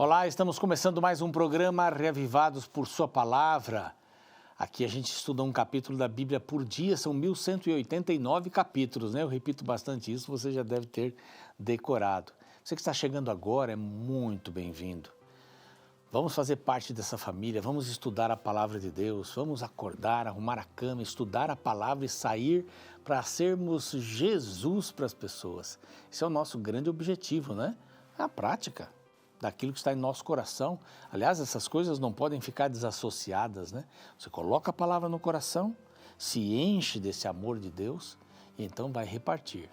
Olá, estamos começando mais um programa Reavivados por Sua Palavra. Aqui a gente estuda um capítulo da Bíblia por dia, são 1189 capítulos, né? Eu repito bastante isso, você já deve ter decorado. Você que está chegando agora é muito bem-vindo. Vamos fazer parte dessa família, vamos estudar a Palavra de Deus, vamos acordar, arrumar a cama, estudar a Palavra e sair para sermos Jesus para as pessoas. Esse é o nosso grande objetivo, né? É a prática daquilo que está em nosso coração. Aliás, essas coisas não podem ficar desassociadas, né? Você coloca a palavra no coração, se enche desse amor de Deus e então vai repartir.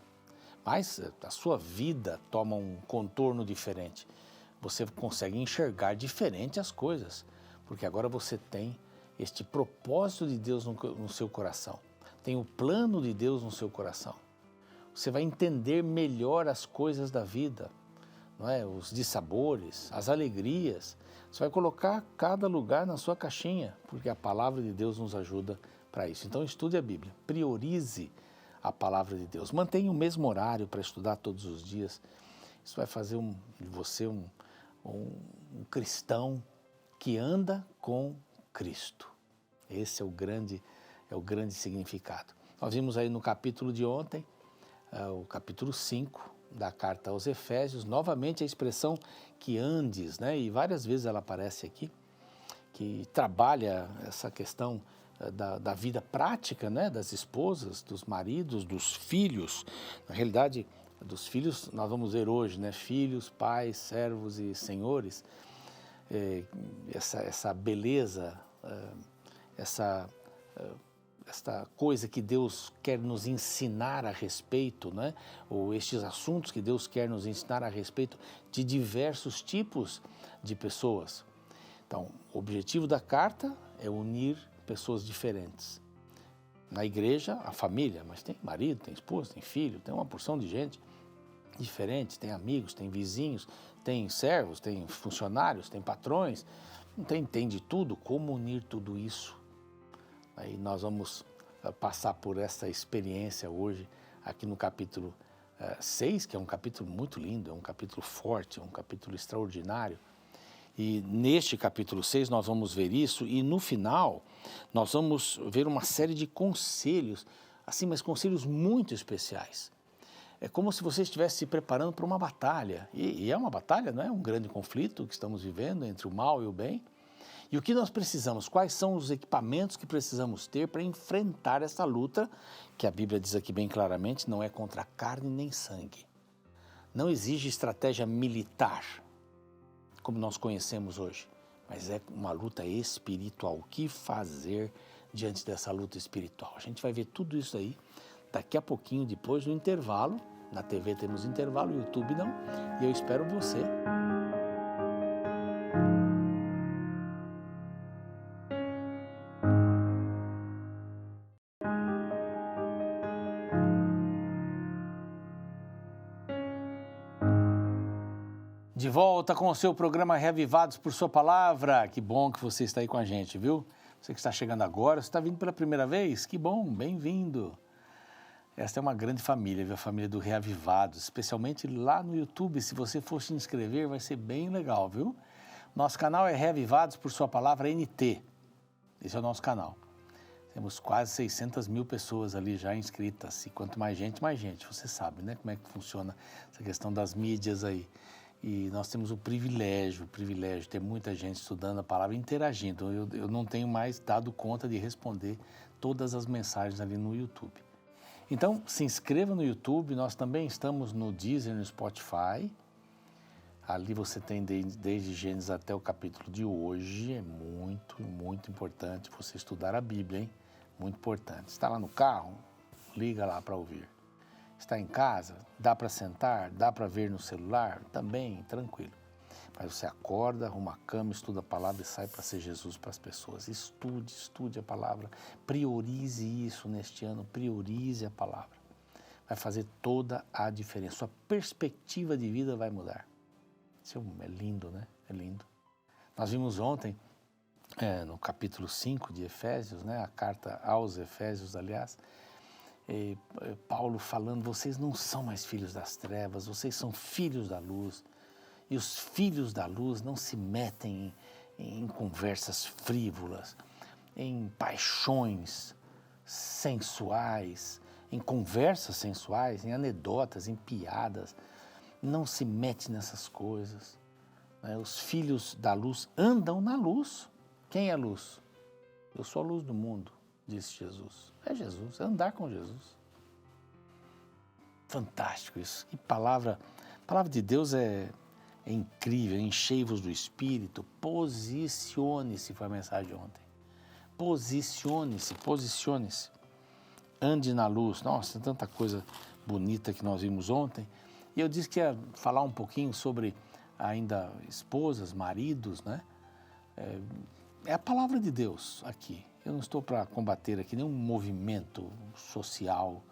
Mas a sua vida toma um contorno diferente. Você consegue enxergar diferente as coisas, porque agora você tem este propósito de Deus no seu coração. Tem o plano de Deus no seu coração. Você vai entender melhor as coisas da vida, não é? Os dissabores, as alegrias. Você vai colocar cada lugar na sua caixinha, porque a palavra de Deus nos ajuda para isso. Então estude a Bíblia, priorize a palavra de Deus. Mantenha o mesmo horário para estudar todos os dias. Isso vai fazer de você um cristão que anda com Cristo. Esse é o grande significado. Nós vimos aí no capítulo de ontem, o capítulo 5 da carta aos Efésios, novamente a expressão que andes, né? E várias vezes ela aparece aqui, que trabalha essa questão da vida prática, né? Das esposas, dos maridos, dos filhos. Na realidade, dos filhos nós vamos ver hoje, né? Filhos, pais, servos e senhores. Essa beleza, esta coisa que Deus quer nos ensinar a respeito, né? Ou estes assuntos que Deus quer nos ensinar a respeito de diversos tipos de pessoas. Então, o objetivo da carta é unir pessoas diferentes. Na igreja, a família, mas tem marido, tem esposa, tem filho, tem uma porção de gente diferente, tem amigos, tem vizinhos, tem servos, tem funcionários, tem patrões, tem de tudo. Como unir tudo isso? Aí nós vamos passar por essa experiência hoje, aqui no capítulo 6, que é um capítulo muito lindo, é um capítulo forte, é um capítulo extraordinário. E neste capítulo 6 nós vamos ver isso, e no final nós vamos ver uma série de conselhos, assim, mas conselhos muito especiais. É como se você estivesse se preparando para uma batalha, e é uma batalha, não é? Um grande conflito que estamos vivendo entre o mal e o bem. E o que nós precisamos? Quais são os equipamentos que precisamos ter para enfrentar essa luta, que a Bíblia diz aqui bem claramente, não é contra carne nem sangue. Não exige estratégia militar, como nós conhecemos hoje, mas é uma luta espiritual. O que fazer diante dessa luta espiritual? A gente vai ver tudo isso aí daqui a pouquinho, depois do intervalo. Na TV temos intervalo, no YouTube não, e eu espero você. De volta com o seu programa Reavivados por Sua Palavra. Que bom que você está aí com a gente, viu? Você que está chegando agora, você está vindo pela primeira vez? Que bom, bem-vindo. Esta é uma grande família, viu? A família do Reavivados, especialmente lá no YouTube. Se você for se inscrever, vai ser bem legal, viu? Nosso canal é Reavivados por Sua Palavra NT. Esse é o nosso canal. Temos quase 600 mil pessoas ali já inscritas. E quanto mais gente, você sabe, né? Como é que funciona essa questão das mídias aí. E nós temos o privilégio de ter muita gente estudando a palavra e interagindo. Eu não tenho mais dado conta de responder todas as mensagens ali no YouTube. Então, se inscreva no YouTube, nós também estamos no Deezer, no Spotify. Ali você tem desde Gênesis até o capítulo de hoje. É muito, muito importante você estudar a Bíblia, hein? Muito importante. Está lá no carro? Liga lá para ouvir. Está em casa? Dá para sentar? Dá para ver no celular? Também, tranquilo. Mas você acorda, arruma a cama, estuda a palavra e sai para ser Jesus para as pessoas. Estude a palavra. Priorize isso neste ano, priorize a palavra. Vai fazer toda a diferença. Sua perspectiva de vida vai mudar. Isso é lindo, né? É lindo. Nós vimos ontem, no capítulo 5 de Efésios, né? A carta aos Efésios, aliás, Paulo falando, vocês não são mais filhos das trevas, vocês são filhos da luz. E os filhos da luz não se metem em conversas frívolas, em paixões sensuais, em conversas sensuais, em anedotas, em piadas. Não se mete nessas coisas. Né? Os filhos da luz andam na luz. Quem é a luz? Eu sou a luz do mundo, disse Jesus. É Jesus, é andar com Jesus. Fantástico isso. Que palavra, a palavra de Deus é incrível. Enchei-vos do Espírito, posicione-se, foi a mensagem de ontem. Posicione-se, posicione-se. Ande na luz. Nossa, tanta coisa bonita que nós vimos ontem. E eu disse que ia falar um pouquinho sobre ainda esposas, maridos, né? É a palavra de Deus aqui. Eu não estou para combater aqui nenhum movimento social,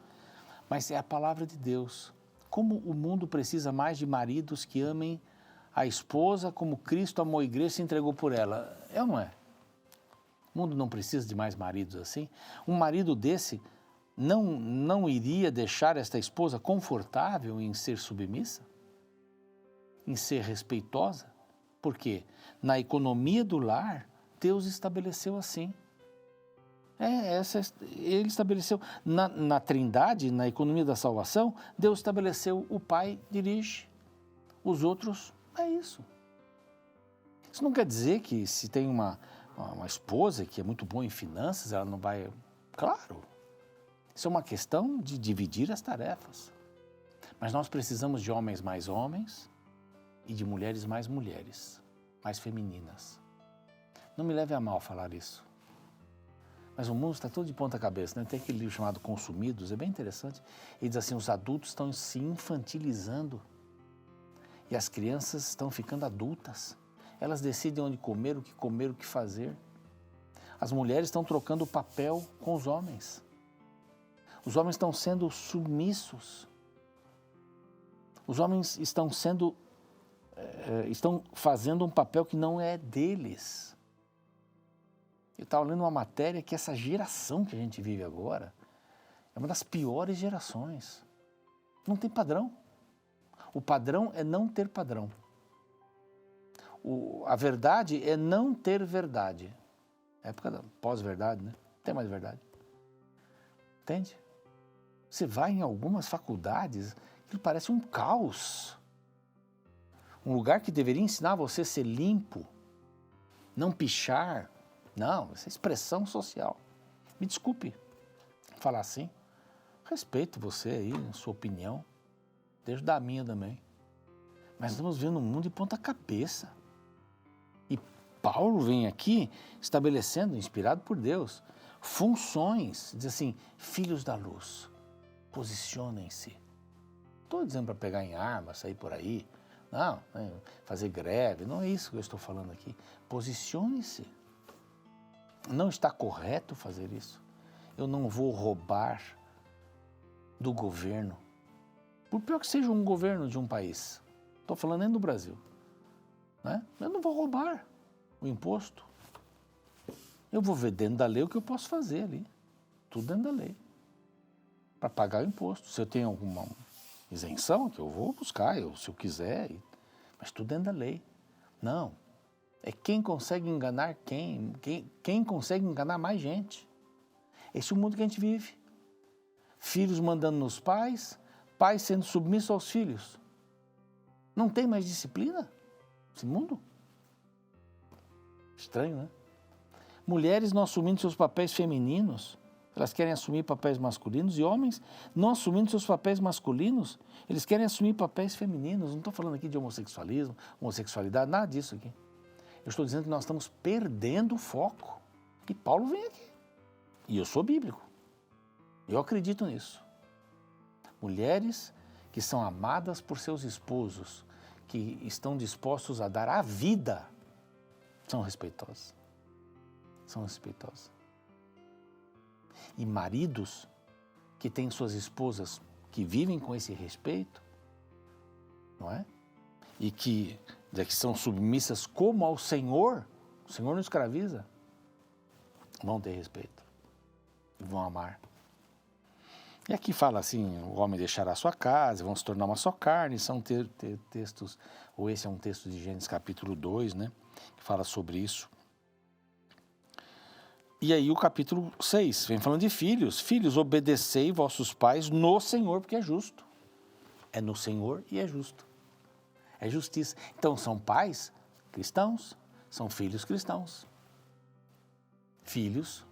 mas é a palavra de Deus. Como o mundo precisa mais de maridos que amem a esposa como Cristo amou a igreja e se entregou por ela. É ou não é? O mundo não precisa de mais maridos assim? Um marido desse não iria deixar esta esposa confortável em ser submissa? Em ser respeitosa? Por quê? Na economia do lar, Deus estabeleceu assim. Ele estabeleceu na Trindade, na economia da salvação, Deus estabeleceu o pai dirige, os outros, é isso. Isso não quer dizer que se tem uma esposa que é muito boa em finanças, ela não vai... Claro, isso é uma questão de dividir as tarefas. Mas nós precisamos de homens e de mulheres, mais femininas. Não me leve a mal falar isso. Mas o mundo está todo de ponta cabeça, né? Tem aquele livro chamado Consumidos, é bem interessante. Ele diz assim, os adultos estão se infantilizando e as crianças estão ficando adultas. Elas decidem onde comer, o que fazer. As mulheres estão trocando o papel com os homens. Os homens estão sendo submissos. Os homens estão fazendo um papel que não é deles. Eu estava lendo uma matéria que essa geração que a gente vive agora é uma das piores gerações. Não tem padrão. O padrão é não ter padrão. A verdade é não ter verdade. Época da pós-verdade, né? Não tem mais verdade. Entende? Você vai em algumas faculdades, aquilo parece um caos. Um lugar que deveria ensinar você a ser limpo, não pichar. Não, essa é expressão social. Me desculpe falar assim. Respeito você aí, a sua opinião. Deixo da minha também. Mas estamos vendo um mundo de ponta cabeça. E Paulo vem aqui estabelecendo, inspirado por Deus, funções. Diz assim, filhos da luz, posicionem-se. Não estou dizendo para pegar em armas, sair por aí. Não, fazer greve. Não é isso que eu estou falando aqui. Posicione-se. Não está correto fazer isso. Eu não vou roubar do governo. Por pior que seja um governo de um país. Estou falando nem do Brasil. Né? Eu não vou roubar o imposto. Eu vou ver dentro da lei o que eu posso fazer ali. Tudo dentro da lei. Para pagar o imposto. Se eu tenho alguma isenção, que eu vou buscar, se eu quiser. Mas tudo dentro da lei. Não. É quem consegue enganar quem consegue enganar mais gente. Esse é o mundo que a gente vive. Filhos mandando nos pais, pais sendo submissos aos filhos. Não tem mais disciplina esse mundo? Estranho, né? Mulheres não assumindo seus papéis femininos, elas querem assumir papéis masculinos, e homens não assumindo seus papéis masculinos, eles querem assumir papéis femininos. Não estou falando aqui de homossexualismo, homossexualidade, nada disso aqui. Eu estou dizendo que nós estamos perdendo o foco. E Paulo vem aqui. E eu sou bíblico. Eu acredito nisso. Mulheres que são amadas por seus esposos, que estão dispostos a dar a vida, são respeitosas. São respeitosas. E maridos que têm suas esposas que vivem com esse respeito, não é? E que são submissas como ao Senhor, o Senhor não escraviza, vão ter respeito e vão amar. E aqui fala assim, o homem deixará sua casa, vão se tornar uma só carne, são textos, ou esse é um texto de Gênesis capítulo 2, né, que fala sobre isso. E aí o capítulo 6, vem falando de filhos. Filhos, obedecei vossos pais no Senhor, porque é justo. É no Senhor e é justo. É justiça. Então, são pais cristãos, são filhos cristãos. Filhos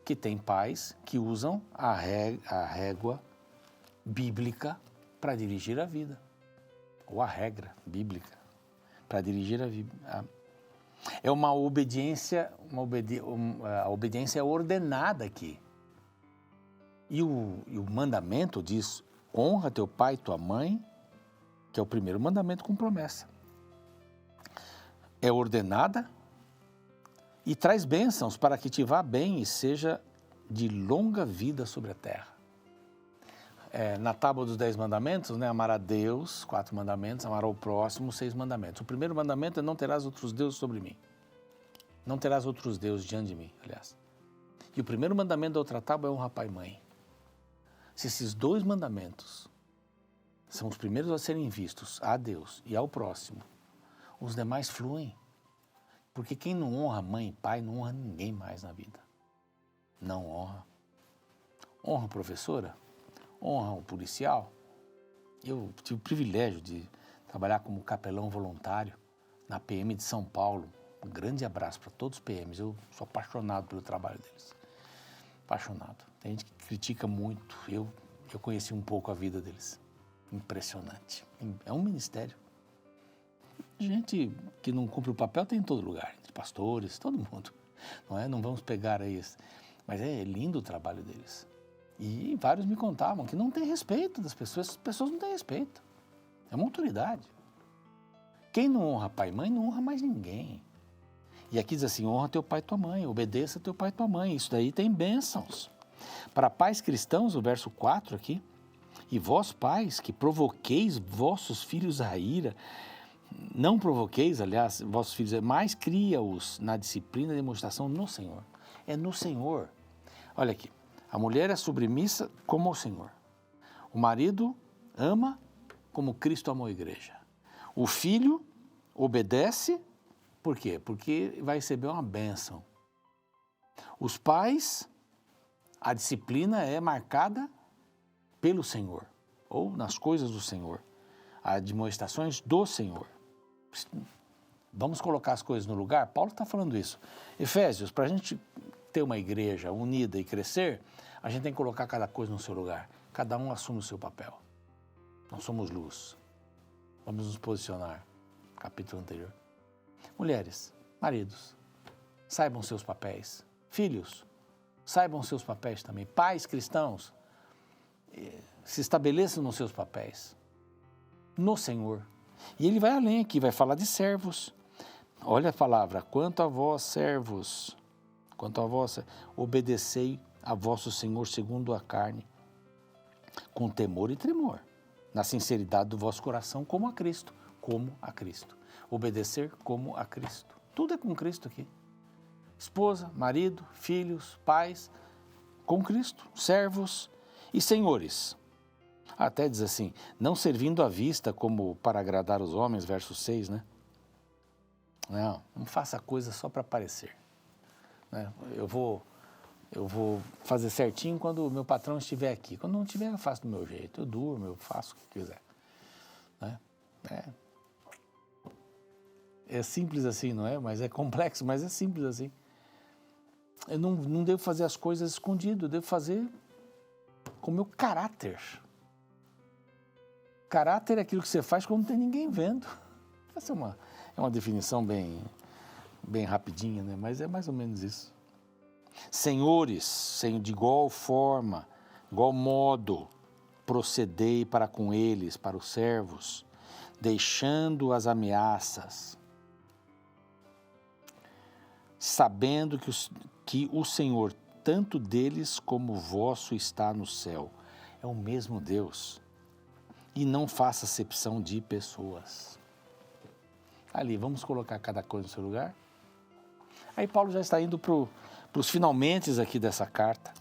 que têm pais que usam a régua bíblica para dirigir a vida. Ou a regra bíblica para dirigir a vida. É uma obediência, a obediência é ordenada aqui. E o mandamento diz, honra teu pai e tua mãe, que é o primeiro mandamento com promessa. É ordenada e traz bênçãos para que te vá bem e seja de longa vida sobre a terra. Na tábua dos 10 mandamentos, né, amar a Deus, 4 mandamentos, amar ao próximo, 6 mandamentos. O primeiro mandamento é não terás outros deuses sobre mim. Não terás outros deuses diante de mim, aliás. E o primeiro mandamento da outra tábua é honrar pai e mãe. Se esses 2 mandamentos são os primeiros a serem vistos a Deus e ao próximo, os demais fluem. Porque quem não honra mãe e pai não honra ninguém mais na vida. Não honra. Honra a professora? Honra o policial? Eu tive o privilégio de trabalhar como capelão voluntário na PM de São Paulo. Um grande abraço para todos os PMs. Eu sou apaixonado pelo trabalho deles. Apaixonado. Tem gente que critica muito. Eu conheci um pouco a vida deles. Impressionante. É um ministério. Gente que não cumpre o papel tem em todo lugar. Entre pastores, todo mundo. Não é? Não vamos pegar aí esse. Mas é lindo o trabalho deles. E vários me contavam que não tem respeito das pessoas. As pessoas não têm respeito. É uma autoridade. Quem não honra pai e mãe, não honra mais ninguém. E aqui diz assim, honra teu pai e tua mãe, obedeça teu pai e tua mãe. Isso daí tem bênçãos. Para pais cristãos, o verso 4 aqui, e vós pais que provoqueis vossos filhos à ira, não provoqueis, aliás, vossos filhos, mas cria-os na disciplina e demonstração no Senhor. É no Senhor. Olha aqui, a mulher é submissa como ao Senhor. O marido ama como Cristo amou a igreja. O filho obedece, por quê? Porque vai receber uma bênção. Os pais, a disciplina é marcada pelo Senhor, ou nas coisas do Senhor, as demonstrações do Senhor. Vamos colocar as coisas no lugar? Paulo está falando isso. Efésios, para a gente ter uma igreja unida e crescer, a gente tem que colocar cada coisa no seu lugar. Cada um assume o seu papel. Nós somos luz. Vamos nos posicionar. Capítulo anterior. Mulheres, maridos, saibam seus papéis. Filhos, saibam seus papéis também. Pais cristãos, se estabeleçam nos seus papéis. No Senhor. E ele vai além aqui, vai falar de servos. Olha a palavra, quanto a vós, servos, obedecei a vosso Senhor segundo a carne, com temor e tremor, na sinceridade do vosso coração, como a Cristo. Obedecer como a Cristo. Tudo é com Cristo aqui. Esposa, marido, filhos, pais, com Cristo, servos e senhores. Até diz assim, não servindo à vista como para agradar os homens, verso 6, né? Não faça coisa só para aparecer. Né? Eu vou fazer certinho quando o meu patrão estiver aqui. Quando não estiver, eu faço do meu jeito. Eu durmo, eu faço o que quiser. Né? É simples assim, não é? Mas é complexo, mas é simples assim. Eu não devo fazer as coisas escondido, eu devo fazer com o meu caráter. Caráter é aquilo que você faz quando não tem ninguém vendo. Essa é uma definição bem rapidinha, né? Mas é mais ou menos isso. Senhores, de igual forma, igual modo, procedei para com eles, para os servos, deixando as ameaças, sabendo que o Senhor, tanto deles como vosso, está no céu. É o mesmo Deus. E não faça acepção de pessoas. Ali, vamos colocar cada coisa no seu lugar? Aí Paulo já está indo para os finalmentes aqui dessa carta.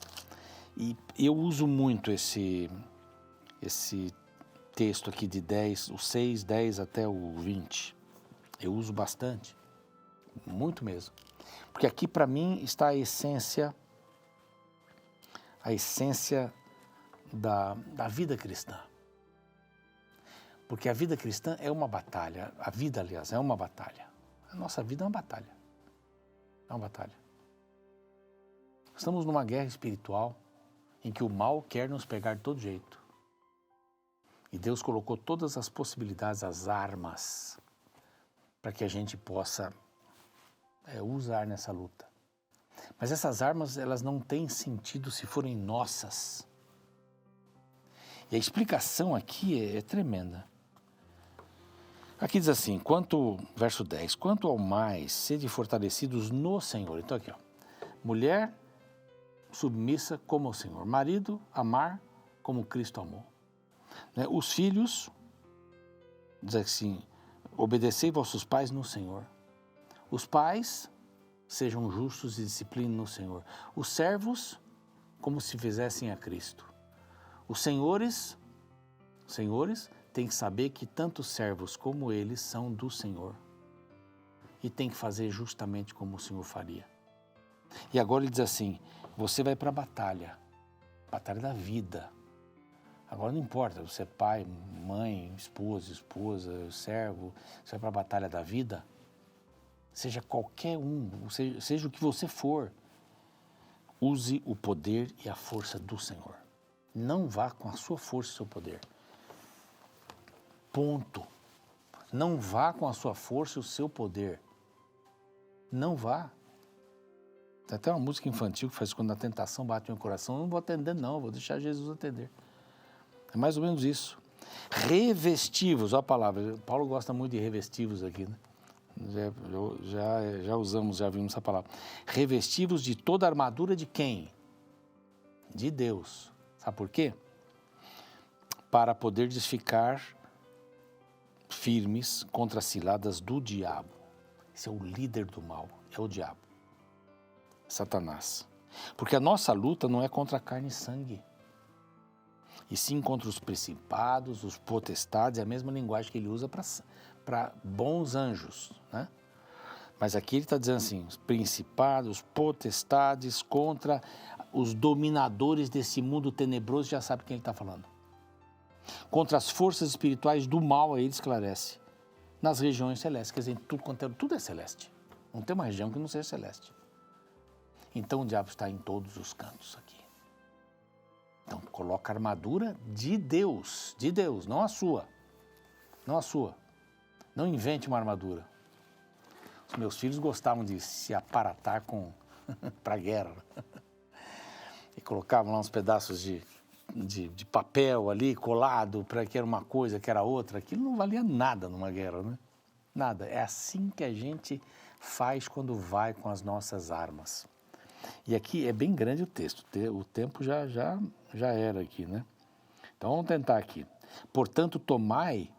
E eu uso muito esse texto aqui de 10, o 6, 10 até o 20. Eu uso bastante, muito mesmo. Porque aqui para mim está a essência da vida cristã. Porque a vida cristã é uma batalha, a vida, aliás, é uma batalha. A nossa vida é uma batalha. É uma batalha. Estamos numa guerra espiritual em que o mal quer nos pegar de todo jeito. E Deus colocou todas as possibilidades, as armas, para que a gente possa usar nessa luta. Mas essas armas, elas não têm sentido se forem nossas. E a explicação aqui é tremenda. Aqui diz assim, verso 10, quanto ao mais, sede fortalecidos no Senhor. Então aqui, mulher submissa como ao Senhor, marido amar como Cristo amou. Né? Os filhos, diz assim, obedecei vossos pais no Senhor. Os pais sejam justos e disciplinem no Senhor. Os servos, como se fizessem a Cristo. Os senhores têm que saber que tanto os servos como eles são do Senhor. E tem que fazer justamente como o Senhor faria. E agora ele diz assim, você vai para a batalha da vida. Agora não importa, você é pai, mãe, esposa, servo, você vai para a batalha da vida, seja qualquer um, seja o que você for, use o poder e a força do Senhor. Não vá com a sua força e seu poder. Ponto. Não vá com a sua força e o seu poder. Não vá. Tem até uma música infantil que faz quando a tentação bate no meu coração, eu não vou atender não, vou deixar Jesus atender. É mais ou menos isso. Revestivos, olha a palavra, Paulo gosta muito de revestivos aqui, né? Já usamos, já vimos essa palavra. Revestivos de toda a armadura de quem? De Deus. Sabe por quê? Para poder ficar firmes contra as ciladas do diabo. Esse é o líder do mal, é o diabo. Satanás. Porque a nossa luta não é contra carne e sangue, e sim contra os principados, os potestades, é a mesma linguagem que ele usa para bons anjos, né? Mas aqui ele está dizendo assim, os principados, potestades, contra os dominadores desse mundo tenebroso, já sabe quem ele está falando. Contra as forças espirituais do mal, aí ele esclarece, nas regiões celestes, quer dizer, tudo é celeste. Não tem uma região que não seja celeste. Então o diabo está em todos os cantos aqui. Então coloca a armadura de Deus, não a sua. Não a sua. Não invente uma armadura. Os meus filhos gostavam de se aparatar para a guerra. E colocavam lá uns pedaços de papel ali colado para que era uma coisa, que era outra. Aquilo não valia nada numa guerra, né? Nada. É assim que a gente faz quando vai com as nossas armas. E aqui é bem grande o texto, o tempo já era aqui, né? Então vamos tentar aqui. Portanto, tomai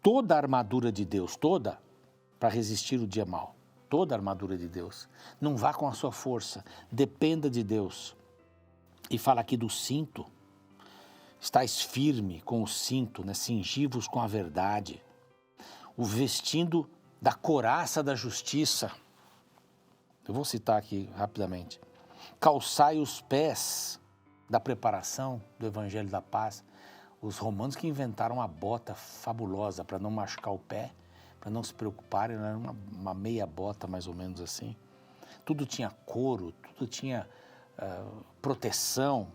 toda a armadura de Deus, toda, para resistir o dia mau. Toda a armadura de Deus. Não vá com a sua força, dependa de Deus. E fala aqui do cinto. Estais firme com o cinto, né? Cingivos com a verdade. O vestindo da couraça da justiça. Eu vou citar aqui rapidamente. Calçai os pés da preparação do Evangelho da Paz. Os romanos que inventaram uma bota fabulosa para não machucar o pé, para não se preocuparem, era uma meia bota mais ou menos assim. Tudo tinha couro, tudo tinha proteção.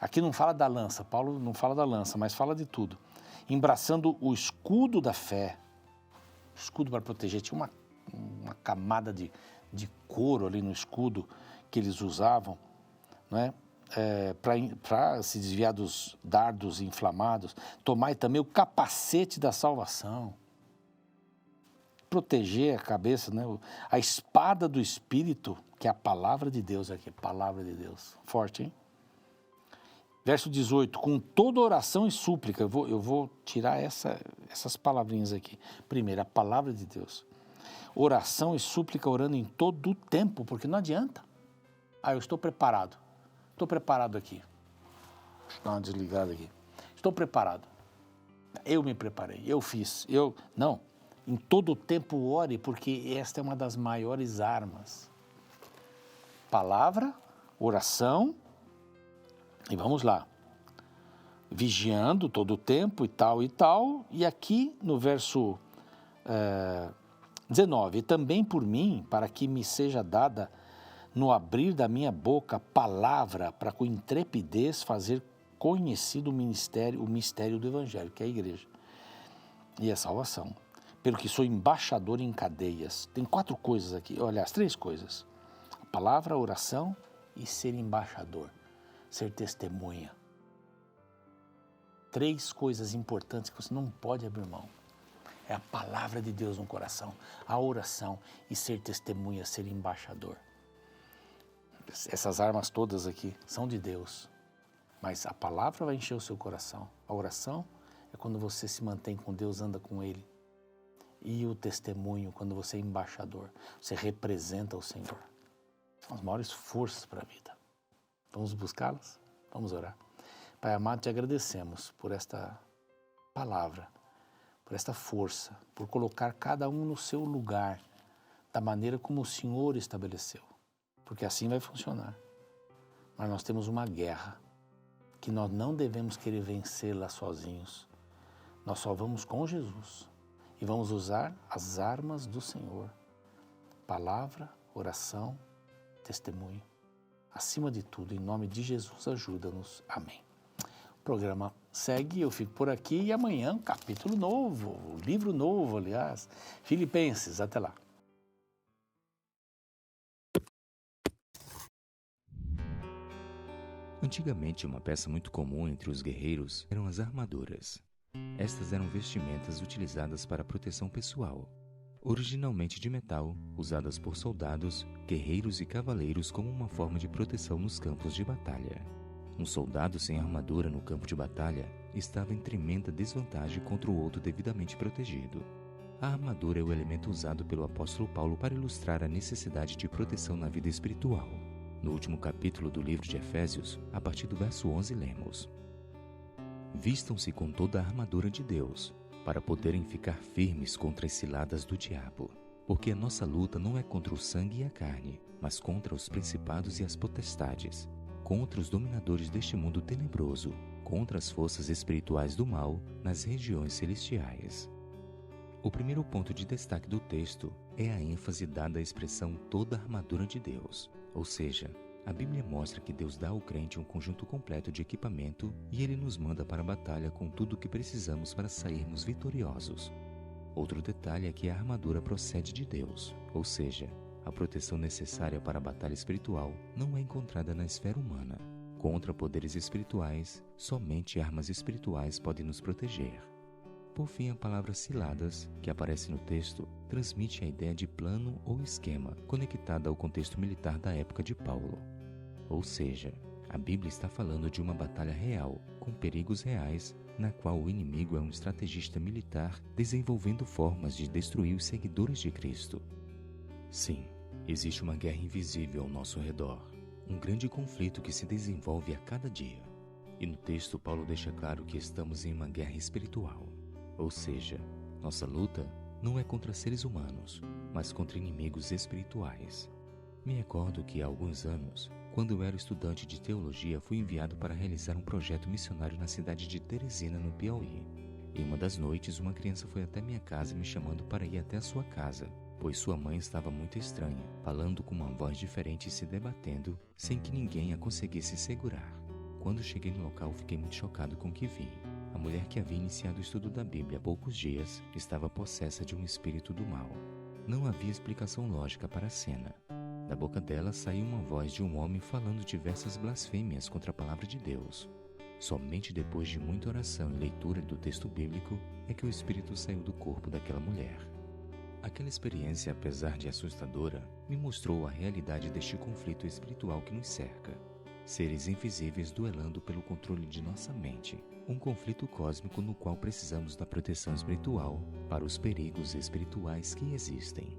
Aqui não fala da lança, Paulo não fala da lança, mas fala de tudo. Embraçando o escudo da fé, escudo para proteger, tinha uma camada de couro ali no escudo que eles usavam, né? Para se desviar dos dardos inflamados. Tomai também o capacete da salvação, proteger a cabeça, né? A espada do Espírito, que é a palavra de Deus aqui, palavra de Deus, forte, hein? Verso 18, com toda oração e súplica, eu vou tirar essas palavrinhas aqui. Primeiro, a palavra de Deus. Oração e súplica orando em todo o tempo, porque não adianta. Eu estou preparado. estou preparado aqui. Deixa eu dar uma desligada aqui. Estou preparado. Eu me preparei, eu fiz. Não, em todo o tempo ore, porque esta é uma das maiores armas. Palavra, oração, e vamos lá. Vigiando todo o tempo e tal. E aqui no verso 19, também por mim, para que me seja dada no abrir da minha boca palavra, para com intrepidez fazer conhecido o mistério do Evangelho, que é a igreja, e a salvação. Pelo que sou embaixador em cadeias. Tem 4 coisas aqui, aliás, 3 coisas. A palavra, a oração e ser embaixador, ser testemunha. 3 coisas importantes que você não pode abrir mão. É a palavra de Deus no coração, a oração e ser testemunha, ser embaixador. Essas armas todas aqui são de Deus, mas a palavra vai encher o seu coração. A oração é quando você se mantém com Deus, anda com Ele. E o testemunho, quando você é embaixador, você representa o Senhor. São as maiores forças para a vida. Vamos buscá-las? Vamos orar. Pai amado, te agradecemos por esta palavra, por esta força, por colocar cada um no seu lugar, da maneira como o Senhor estabeleceu. Porque assim vai funcionar. Mas nós temos uma guerra que nós não devemos querer vencê-la sozinhos. Nós só vamos com Jesus e vamos usar as armas do Senhor. Palavra, oração, testemunho. Acima de tudo, em nome de Jesus, ajuda-nos. Amém. O programa segue, eu fico por aqui e amanhã capítulo novo, livro novo, aliás, Filipenses. Até lá. Antigamente, uma peça muito comum entre os guerreiros eram as armaduras. Estas eram vestimentas utilizadas para proteção pessoal, originalmente de metal, usadas por soldados, guerreiros e cavaleiros como uma forma de proteção nos campos de batalha. Um soldado sem armadura no campo de batalha estava em tremenda desvantagem contra o outro devidamente protegido. A armadura é o elemento usado pelo apóstolo Paulo para ilustrar a necessidade de proteção na vida espiritual. No último capítulo do livro de Efésios, a partir do verso 11, lemos: Vistam-se com toda a armadura de Deus, para poderem ficar firmes contra as ciladas do diabo. Porque a nossa luta não é contra o sangue e a carne, mas contra os principados e as potestades, contra os dominadores deste mundo tenebroso, contra as forças espirituais do mal nas regiões celestiais. O primeiro ponto de destaque do texto é a ênfase dada à expressão toda a armadura de Deus, ou seja, a Bíblia mostra que Deus dá ao crente um conjunto completo de equipamento e Ele nos manda para a batalha com tudo o que precisamos para sairmos vitoriosos. Outro detalhe é que a armadura procede de Deus, ou seja, a proteção necessária para a batalha espiritual não é encontrada na esfera humana. Contra poderes espirituais, somente armas espirituais podem nos proteger. Por fim, a palavra ciladas, que aparece no texto, transmite a ideia de plano ou esquema, conectada ao contexto militar da época de Paulo. Ou seja, a Bíblia está falando de uma batalha real, com perigos reais, na qual o inimigo é um estrategista militar desenvolvendo formas de destruir os seguidores de Cristo. Sim, existe uma guerra invisível ao nosso redor, um grande conflito que se desenvolve a cada dia. E no texto, Paulo deixa claro que estamos em uma guerra espiritual. Ou seja, nossa luta não é contra seres humanos, mas contra inimigos espirituais. Me recordo que há alguns anos, quando eu era estudante de teologia, fui enviado para realizar um projeto missionário na cidade de Teresina, no Piauí. Em uma das noites, uma criança foi até minha casa me chamando para ir até a sua casa, pois sua mãe estava muito estranha, falando com uma voz diferente e se debatendo, sem que ninguém a conseguisse segurar. Quando cheguei no local, fiquei muito chocado com o que vi. A mulher que havia iniciado o estudo da Bíblia há poucos dias estava possessa de um espírito do mal. Não havia explicação lógica para a cena. Da boca dela saiu uma voz de um homem falando diversas blasfêmias contra a palavra de Deus. Somente depois de muita oração e leitura do texto bíblico é que o espírito saiu do corpo daquela mulher. Aquela experiência, apesar de assustadora, me mostrou a realidade deste conflito espiritual que nos cerca. Seres invisíveis duelando pelo controle de nossa mente. Um conflito cósmico no qual precisamos da proteção espiritual para os perigos espirituais que existem.